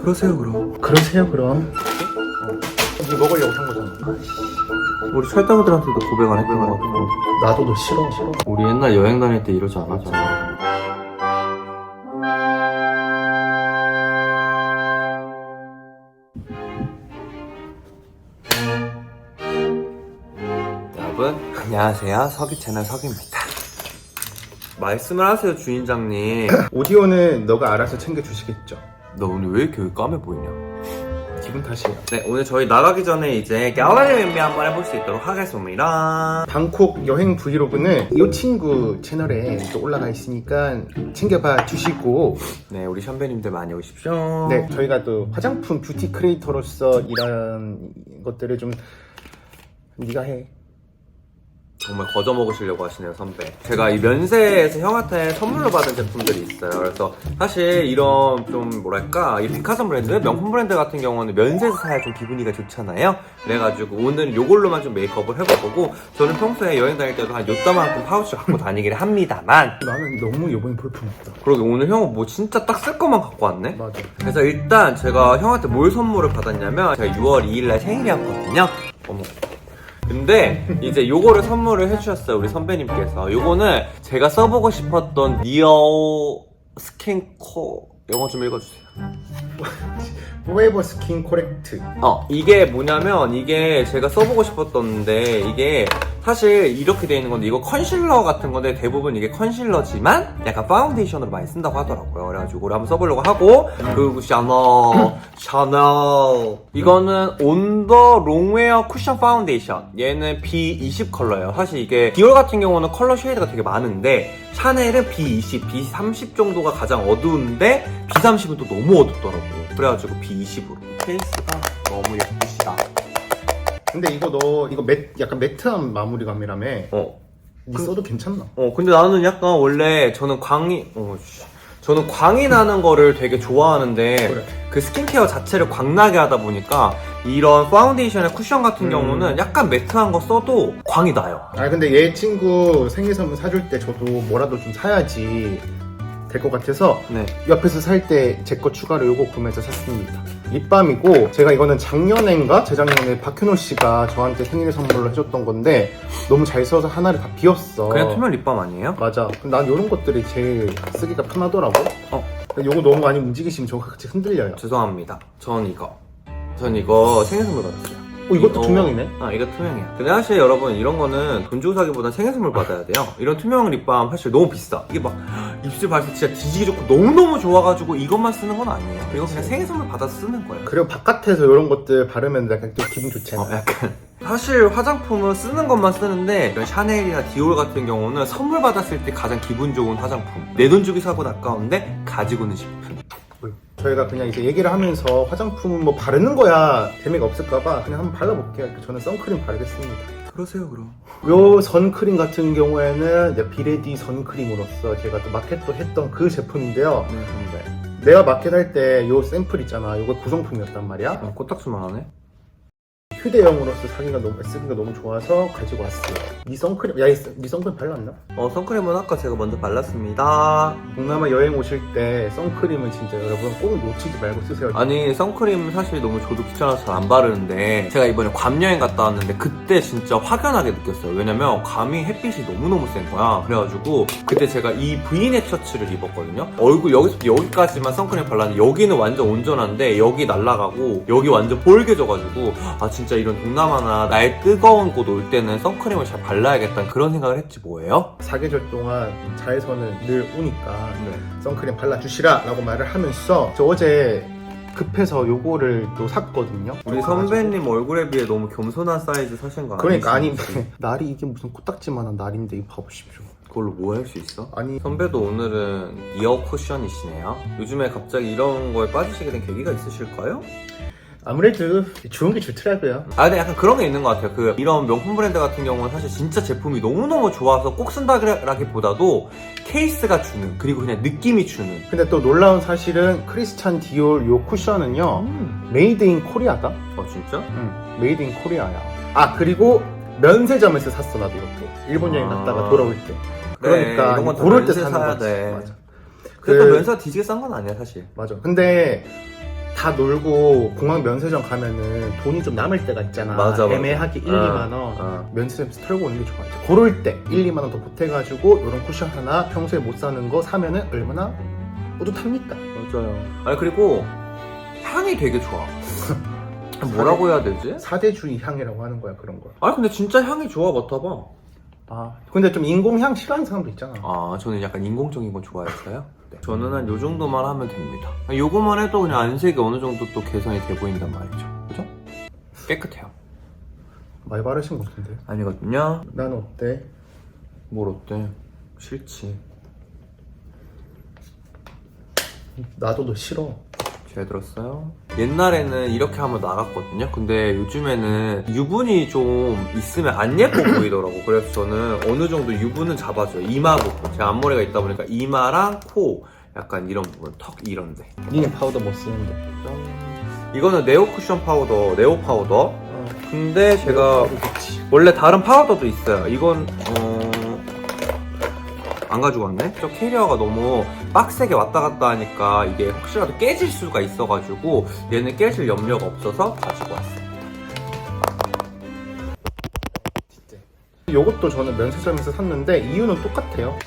그러세요 그럼. 그러세요 그럼. 니 먹으려고 산 거잖아. 우리 철다구들한테도 고백 안 했던 거 같아. 나도 너 싫어. 우리 옛날 여행 다닐 때 이러지 않았잖아. 여러분 안녕하세요, 서기 채널 서기입니다. 말씀을 하세요 주인장님. 오디오는 너가 알아서 챙겨주시겠죠. 너 오늘 왜 이렇게 까매 보이냐? 기분 탓이야. 네, 오늘 저희 나가기 전에 이제 갤러리 멤비 한번 해볼 수 있도록 하겠습니다. 방콕 여행 브이로그는 이 친구 채널에 또 올라가 있으니까 챙겨봐 주시고, 네, 우리 선배님들 많이 오십시오. 네, 저희가 또 화장품 뷰티 크리에이터로서 이런 것들을 좀 네가 해. 정말 거저 먹으시려고 하시네요, 선배. 제가 이 면세에서 형한테 선물로 받은 제품들이 있어요. 그래서 사실 이런 좀 뭐랄까, 이 백화점 브랜드, 명품 브랜드 같은 경우는 면세에서 사야 좀 기분이가 좋잖아요. 그래가지고 오늘 요걸로만 좀 메이크업을 해볼 거고, 저는 평소에 여행 다닐 때도 한 요따만큼 파우치 갖고 다니긴 합니다만, 나는 너무 이번에 볼품 없다. 그러게 오늘 형은 뭐 진짜 딱 쓸 것만 갖고 왔네? 맞아. 그래서 일단 제가 형한테 뭘 선물을 받았냐면, 제가 6월 2일날 생일이었거든요. 어머. 근데 이제 요거를 선물을 해주셨어요, 우리 선배님께서. 요거는 제가 써보고 싶었던 니어 스킨코, 영어 좀 읽어주세요. 포에버 스킨 코렉트. 이게 뭐냐면, 이게 제가 써보고 싶었던데, 이게 사실 이렇게 돼 있는 건데, 이거 컨실러 같은 건데, 대부분 이게 컨실러지만 약간 파운데이션으로 많이 쓴다고 하더라고요. 그래가지고 이걸 한번 써보려고 하고, 그리고 샤넬 이거는 온더 롱웨어 쿠션 파운데이션. 얘는 B20 컬러예요. 사실 이게 디올 같은 경우는 컬러 쉐이드가 되게 많은데, 샤넬은 B20, B30 정도가 가장 어두운데 B30은 또 너무 어둡더라고요. 그래가지고 B20으로. 케이스가 너무 예쁘시다. 근데 이거 너 이거 약간 매트한 마무리감이라며. 니 써도 괜찮나? 근데 나는 약간 원래 저는 광이 나는 거를 되게 좋아하는데, 그래. 그 스킨케어 자체를 광나게 하다 보니까 이런 파운데이션의 쿠션 같은 경우는 약간 매트한 거 써도 광이 나요. 근데 얘 친구 생일 선물 사줄 때 저도 뭐라도 좀 사야지 될 것 같아서, 네. 옆에서 살 때 제 거 추가로 요거 구매해서 샀습니다. 립밤이고, 제가 이거는 작년인가 재작년에 박현호 씨가 저한테 생일 선물로 해줬던 건데 너무 잘 써서 하나를 다 비웠어. 그냥 투명 립밤 아니에요? 맞아. 난 이런 것들이 제일 쓰기가 편하더라고. 근데 요거 너무 많이 움직이시면 저거 같이 흔들려요. 죄송합니다. 전 이거 생일 선물 받았어요. 이것도 투명이네? 이거 투명이야. 근데 사실 여러분, 이런 거는 돈 주고 사기보단 생일 선물 받아야 돼요. 이런 투명 립밤 사실 너무 비싸. 이게 막 입술 발색 진짜 뒤지기 좋고 너무너무 좋아가지고 이것만 쓰는 건 아니에요. 이거 그냥 생일 선물 받아서 쓰는 거예요. 그리고 바깥에서 이런 것들 바르면 약간 또 기분 좋잖아. 약간 사실 화장품은 쓰는 것만 쓰는데, 이런 샤넬이나 디올 같은 경우는 선물 받았을 때 가장 기분 좋은 화장품. 내 돈 주기 사고 아까운데 가지고는 싶은. 저희가 그냥 이제 얘기를 하면서 화장품 뭐 바르는 거야 재미가 없을까봐 그냥 한번 발라볼게요. 저는 선크림 바르겠습니다. 그러세요 그럼. 요 선크림 같은 경우에는 이제 비레디 선크림으로서 제가 또 마켓도 했던 그 제품인데요. 네, 선배. 내가 마켓 할 때 요 샘플 있잖아. 요거 구성품이었단 말이야. 코딱지만 하네? 휴대용으로서 쓰기가 너무 좋아서 가지고 왔어요. 니 선크림, 니 선크림 발랐나? 선크림은 아까 제가 먼저 발랐습니다. 동남아 여행 오실 때 선크림은 진짜 여러분 꼭 놓치지 말고 쓰세요. 아니, 선크림 사실 너무 저도 귀찮아서 잘 안 바르는데, 제가 이번에 괌 여행 갔다 왔는데 그때 진짜 확연하게 느꼈어요. 왜냐면 괌이 햇빛이 너무너무 센 거야. 그래가지고 그때 제가 이 V넥 셔츠를 입었거든요. 얼굴 여기서부터 여기까지만 선크림 발랐는데, 여기는 완전 온전한데 여기 날아가고 여기 완전 볼개져가지고, 진짜 이런 동남아나 날 뜨거운 곳 올 때는 선크림을 잘 발라야겠다는 그런 생각을 했지 뭐예요? 사계절 동안 자외선을 늘 오니까 네. 선크림 발라주시라 라고 말을 하면서 저 어제 급해서 요거를 또 샀거든요. 우리 선배님 얼굴에 비해 너무 겸손한 사이즈 사신 거 아니에요? 그러니까 아니 날이 이게 무슨 코딱지만한 날인데 이거 봐보십시오. 그걸로 뭐 할 수 있어? 아니 선배도 오늘은 이어 쿠션이시네요. 요즘에 갑자기 이런 거에 빠지시게 된 계기가 있으실까요? 아무래도 좋은 게 좋더라고요. 근데 약간 그런 게 있는 것 같아요. 이런 명품 브랜드 같은 경우는 사실 진짜 제품이 너무너무 좋아서 꼭 쓴다라기보다도 케이스가 주는, 그리고 그냥 느낌이 주는. 근데 또 놀라운 사실은 크리스찬 디올 요 쿠션은요 메이드 인 코리아다. 진짜? 메이드 인 코리아야. 그리고 면세점에서 샀어. 나도 이것도 일본 여행 갔다가 돌아올 때. 그러니까 이런 건다 고를 때 면세 사는 사야 거지. 돼. 맞아. 그래도 면세가 뒤지게 싼 건 아니야 사실. 맞아. 근데 다 놀고 공항 면세점 가면은 돈이 좀 남을 때가 있잖아. 맞아. 애매하게 1, 2만 원. 면세점에서 털고 오는 게 좋아. 이제 그럴 때 1, 2만 원 더 보태가지고 이런 쿠션 하나 평소에 못 사는 거 사면은 얼마나 뿌듯합니까? 맞아요. 아니 그리고 향이 되게 좋아. 뭐라고 해야 되지? 사대주의 향이라고 하는 거야, 그런 거. 아니 근데 진짜 향이 좋아. 맡아봐. 아, 근데 좀 인공향 싫어하는 사람도 있잖아. 아, 저는 약간 인공적인 거 좋아해서요. 네. 저는 한 요 정도만 하면 됩니다. 요거만 해도 그냥 안색이 어느 정도 또 개선이 돼 보인단 말이죠. 그죠? 깨끗해요. 많이 바르신 것 같은데. 아니거든요. 나는 어때? 뭘 어때? 싫지. 나도 너 싫어. 잘 들었어요? 옛날에는 이렇게 하면 나갔거든요. 근데 요즘에는 유분이 좀 있으면 안 예뻐 보이더라고. 그래서 저는 어느 정도 유분은 잡아줘요. 이마 부분. 제가 앞머리가 있다 보니까 이마랑 코, 약간 이런 부분, 턱 이런데. 니네 파우더 뭐 쓰는데? 이거는 네오 쿠션 파우더, 네오 파우더. 근데 제가 그렇지. 원래 다른 파우더도 있어요. 이건 안 가지고 왔네? 저 캐리어가 너무 빡세게 왔다 갔다 하니까 이게 혹시라도 깨질 수가 있어가지고 얘는 깨질 염려가 없어서 가지고 왔어요. 진짜. 요것도 저는 면세점에서 샀는데 이유는 똑같아요.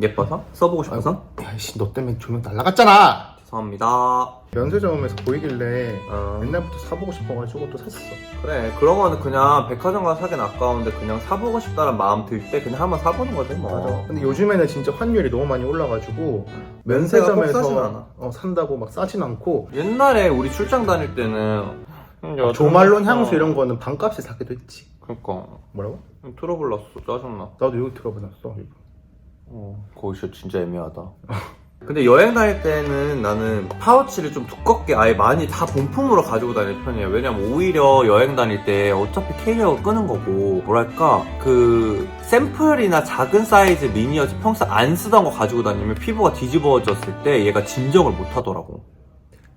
예뻐서? 써보고 싶어서? 야이씨, 너 때문에 조명 날라갔잖아. 죄송합니다. 면세점에서 보이길래 어, 옛날부터 사보고 싶어가지고 또 샀어. 그래, 그런 거는 그냥 백화점 가서 사긴 아까운데 그냥 사보고 싶다는 마음 들 때 그냥 한번 사보는 거지 뭐. 맞아. 근데 요즘에는 진짜 환율이 너무 많이 올라가지고 면세가 꼭 싸진 않아. 산다고 막 싸진 않고 옛날에 우리 출장 다닐 때는 조말론 향수 이런 거는 반값에 사기도 했지. 그러니까 뭐라고? 트러블 났어. 짜증나. 나도 여기 들어보냈어. 거기 진짜 애매하다. 근데 여행 다닐 때는 나는 파우치를 좀 두껍게 아예 많이 다 본품으로 가지고 다니는 편이에요. 왜냐면 오히려 여행 다닐 때 어차피 캐리어가 끄는 거고, 뭐랄까, 샘플이나 작은 사이즈 미니어처 평소 안 쓰던 거 가지고 다니면 피부가 뒤집어졌을 때 얘가 진정을 못 하더라고.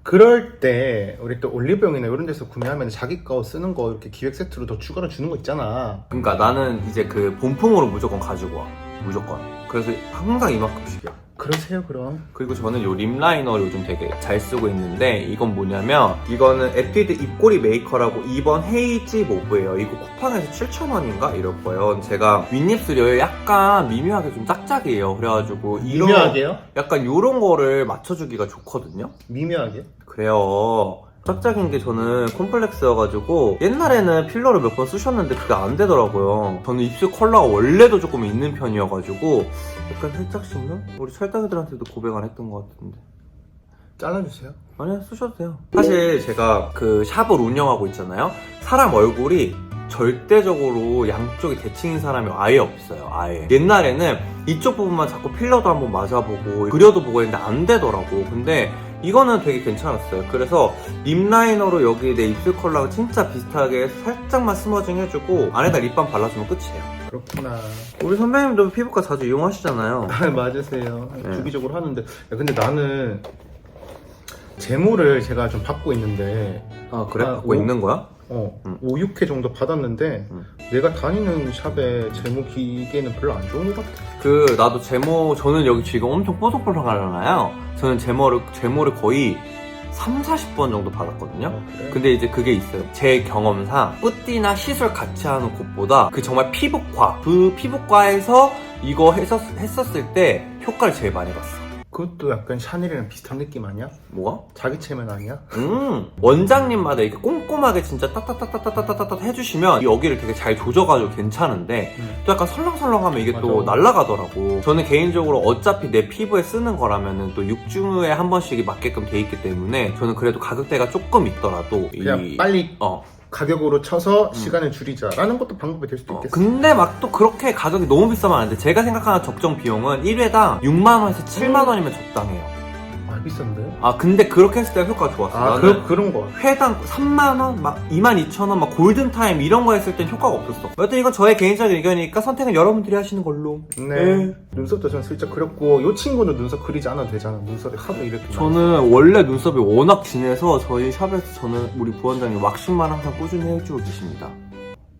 그럴 때 우리 또 올리브영이나 이런 데서 구매하면 자기 거 쓰는 거 이렇게 기획 세트로 더 추가로 주는 거 있잖아. 그러니까 나는 이제 본품으로 무조건 가지고 와. 무조건. 그래서 항상 이만큼씩이야. 그러세요, 그럼. 그리고 저는 요 립 라이너를 요즘 되게 잘 쓰고 있는데, 이건 뭐냐면 이거는 에뛰드 입꼬리 메이커라고 2번 헤이지 모브예요. 이거 쿠팡에서 7,000원인가 이럴 거예요. 제가 윗입술이 약간 미묘하게 좀 짝짝이에요. 그래가지고 이런 미묘하게요? 약간 요런 거를 맞춰주기가 좋거든요. 미묘하게? 그래요. 짝짝인 게 저는 콤플렉스여가지고 옛날에는 필러를 몇 번 쓰셨는데 그게 안 되더라고요. 저는 입술 컬러가 원래도 조금 있는 편이어가지고 약간 살짝씩만? 우리 찰떡이들한테도 고백 안 했던 것 같은데. 잘라주세요. 아니요, 쓰셔도 돼요. 사실 제가 샵을 운영하고 있잖아요. 사람 얼굴이 절대적으로 양쪽이 대칭인 사람이 아예 없어요. 아예. 옛날에는 이쪽 부분만 자꾸 필러도 한번 맞아보고 그려도 보고 했는데 안 되더라고. 근데 이거는 되게 괜찮았어요. 그래서 립 라이너로 여기 내 입술 컬러가 진짜 비슷하게 살짝만 스머징 해주고 안에다 립밤 발라주면 끝이에요. 그렇구나. 우리 선배님도 피부과 자주 이용하시잖아요. 맞으세요. 네. 주기적으로 하는데. 야, 근데 나는 제모를 제가 좀 받고 있는데 아 그래? 아, 갖고 있는 거야? 5, 6회 정도 받았는데 내가 다니는 샵에 제모 기계는 별로 안 좋은 것 같아. 나도 저는 여기 지금 엄청 뽀송뽀송하잖아요. 저는 제모를 거의 30-40번 정도 받았거든요. 그래? 근데 이제 그게 있어요. 제 경험상 뿌띠나 시술 같이 하는 곳보다 정말 피부과에서 이거 했었을 때 효과를 제일 많이 봤어. 그것도 약간 샤넬이랑 비슷한 느낌 아니야? 뭐가? 자기 체면 아니야? 원장님마다 이렇게 꼼꼼하게 진짜 따따따따따따따따 해주시면 여기를 되게 잘 조져가지고 괜찮은데 또 약간 설렁설렁하면 이게 또 맞아. 날아가더라고. 저는 개인적으로 어차피 내 피부에 쓰는 거라면은 또 6주에 한 번씩이 맞게끔 돼 있기 때문에 저는 그래도 가격대가 조금 있더라도 그냥 빨리 가격으로 쳐서 시간을 줄이자라는 것도 방법이 될 수도 있겠어. 근데 막 또 그렇게 가격이 너무 비싸면 안 돼. 제가 생각하는 적정 비용은 1회당 6만원에서 7만원이면 적당해요. 아, 비싼데? 근데 그렇게 했을 때 효과가 좋았어. 아, 나는 그런 거. 회당 3만원, 막 22,000원, 막 골든타임 이런 거 했을 땐 효과가 없었어. 여튼 이건 저의 개인적인 의견이니까 선택은 여러분들이 하시는 걸로. 네. 눈썹도 전 슬쩍 그렸고, 요 친구는 눈썹 그리지 않아도 되잖아. 눈썹이 하도 이렇게. 저는 원래 눈썹이 워낙 진해서 저희 샵에서 저는 우리 부원장님 왁싱만 항상 꾸준히 해주고 계십니다.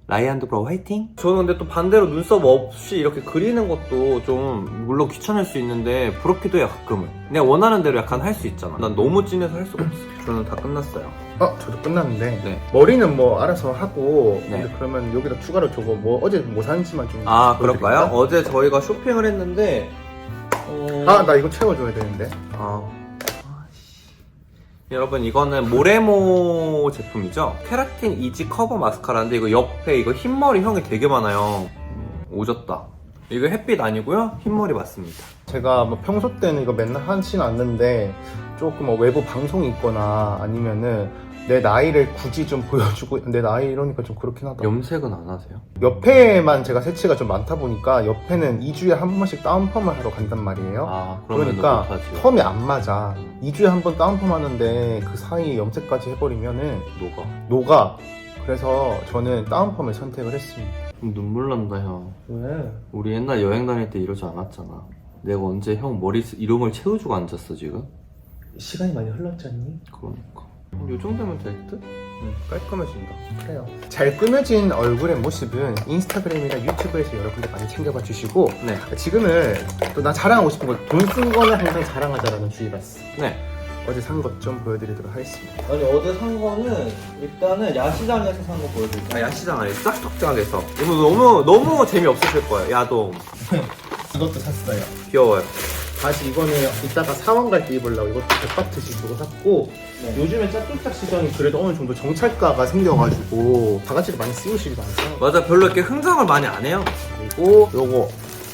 라이언드 브라우 화이팅! 저는 근데 또 반대로 눈썹 없이 이렇게 그리는 것도 좀 물론 귀찮을 수 있는데 부럽기도 해요 가끔은. 내가 원하는 대로 약간 할 수 있잖아. 난 너무 진해서 할 수가 없어. 저는 다 끝났어요. 저도 끝났는데 네. 머리는 뭐 알아서 하고 네. 근데 그러면 여기다 추가로 저거 뭐 어제 뭐 샀는지만 좀 아, 그럴까요? 보여드릴까? 어제 저희가 쇼핑을 했는데 나 이거 채워줘야 되는데. 여러분, 이거는 모레모 제품이죠? 케라틴 이지 커버 마스카라인데 이거 옆에 이거 흰머리 형이 되게 많아요. 오졌다. 이거 햇빛 아니고요, 흰머리 맞습니다. 제가 뭐 평소 때는 이거 맨날 하진 않는데 조금 뭐 외부 방송이 있거나 아니면은 내 나이를 굳이 좀 보여주고 내 나이 이러니까 좀 그렇긴 하다. 염색은 안 하세요? 옆에만 제가 세치가 좀 많다 보니까 옆에는 2주에 한 번씩 다운펌을 하러 간단 말이에요. 아, 그러면 그러니까 못하지. 펌이 안 맞아. 2주에 한 번 다운펌 하는데 그 사이에 염색까지 해버리면은 녹아. 그래서 저는 다운펌을 선택을 했습니다. 좀 눈물 난다, 형. 왜? 우리 옛날 여행 다닐 때 이러지 않았잖아. 내가 언제 형 머리 이런 걸 채워주고 앉았어, 지금? 시간이 많이 흘렀잖니? 그러니까. 요 정도면 될 듯? 깔끔해진다. 그래요. 잘 꾸며진 얼굴의 모습은 인스타그램이나 유튜브에서 여러분들 많이 챙겨봐 주시고 네. 지금은 또 나 자랑하고 싶은 걸 돈 쓴 거는 항상 자랑하자라는 주의가 있어. 네. 어제 산 것 좀 보여드리도록 하겠습니다. 아니, 어제 산 거는 일단은 야시장에서 산 거 보여드릴게요. 야시장 아니, 짝짝짝에서. 이거 너무 재미없으실 거예요, 야동. 이것도 샀어요. 귀여워요. 다시 이거는 이따가 사원 갈 때 입으려고 이것도 100바트씩 주고 샀고 요즘에 짝짝짝 시장이 그래도 어느 정도 정찰가가 생겨가지고 바가지를 많이 쓰시지도 않아요. 맞아, 별로 이렇게 흥정을 많이 안 해요. 그리고 요거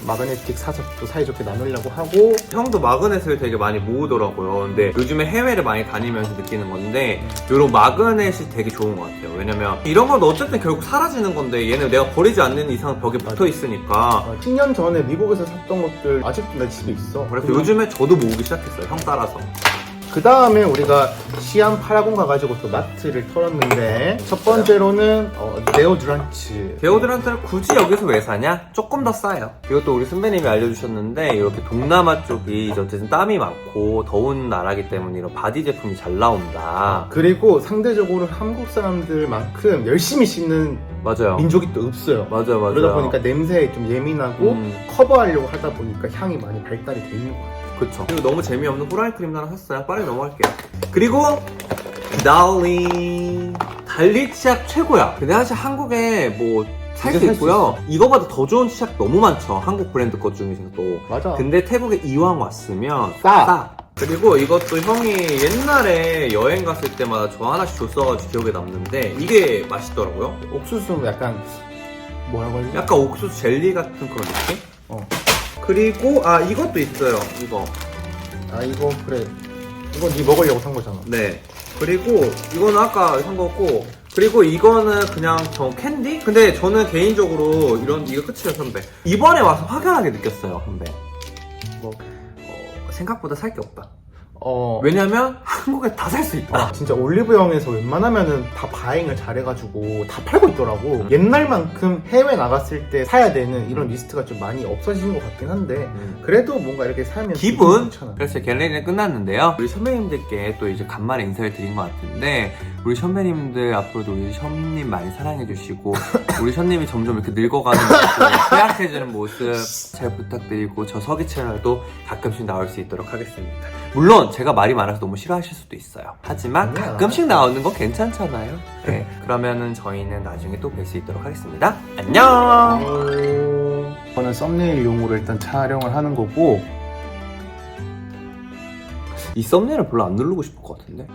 마그네틱 사서 또 사이좋게 나누려고 하고 형도 마그넷을 되게 많이 모으더라고요. 근데 요즘에 해외를 많이 다니면서 느끼는 건데 이런 마그넷이 되게 좋은 것 같아요. 왜냐면 이런 건 어쨌든 결국 사라지는 건데 얘는 내가 버리지 않는 이상 벽에 붙어 있으니까. 10년 전에 미국에서 샀던 것들 아직도 내 집에 있어. 그래서 요즘에 저도 모으기 시작했어요, 형 따라서. 그 다음에 우리가 시안 파라곤 가가지고 또 마트를 털었는데 첫 번째로는 데오드란트. 데오드란트를 굳이 여기서 왜 사냐? 조금 더 싸요. 이것도 우리 선배님이 알려주셨는데 이렇게 동남아 쪽이 이제 어쨌든 땀이 많고 더운 나라기 때문에 이런 바디 제품이 잘 나온다. 그리고 상대적으로 한국 사람들만큼 열심히 씻는 맞아요. 민족이 또 없어요. 맞아요. 그러다 보니까 냄새에 좀 예민하고 커버하려고 하다 보니까 향이 많이 발달이 돼 있는 것 같아요. 그쵸. 그리고 너무 재미없는 호랑이 크림 하나 샀어요. 빨리 넘어갈게요. 그리고 달리 치약 최고야. 근데 사실 한국에 뭐 살 수 이제 살수 있고요. 이거보다 더 좋은 치약 너무 많죠. 한국 브랜드 것 중에서도. 맞아. 근데 태국에 이왕 왔으면 싸. 그리고 이것도 형이 옛날에 여행 갔을 때마다 저 하나씩 줬어가지고 기억에 남는데 이게 맛있더라고요. 옥수수는 약간 뭐라고 해야 되지? 약간 옥수수 젤리 같은 그런 느낌? 그리고 이것도 있어요. 이거. 이거 그래. 이건 네 먹으려고 산 거잖아. 네. 그리고 이거는 아까 산 거고, 그리고 이거는 그냥 캔디? 근데 저는 개인적으로 이거 끝이에요, 선배. 이번에 와서 확연하게 느꼈어요, 선배. 생각보다 살 게 없다. 왜냐면 한국에 다 살 수 있다. 진짜 올리브영에서 웬만하면은 다 바행을 잘해가지고 다 팔고 있더라고. 옛날만큼 해외 나갔을 때 사야 되는 이런 리스트가 좀 많이 없어진 것 같긴 한데 그래도 뭔가 이렇게 사면 기분? 좋잖아. 그래서 갤러리는 끝났는데요. 우리 선배님들께 또 이제 간만에 인사를 드린 것 같은데 우리 선배님들 앞으로도 우리 션님 많이 사랑해주시고 우리 션님이 점점 이렇게 늙어가는 모습, 퇴약해지는 모습 잘 부탁드리고 저 서기 채널도 가끔씩 나올 수 있도록 하겠습니다. 물론 제가 말이 많아서 너무 싫어하실 수도 있어요. 하지만 아니야. 가끔씩 나오는 거 괜찮잖아요. 네, 그러면은 저희는 나중에 또 뵐 수 있도록 하겠습니다. 안녕! 이거는 썸네일용으로 일단 촬영을 하는 거고 이 썸네일을 별로 안 누르고 싶을 것 같은데?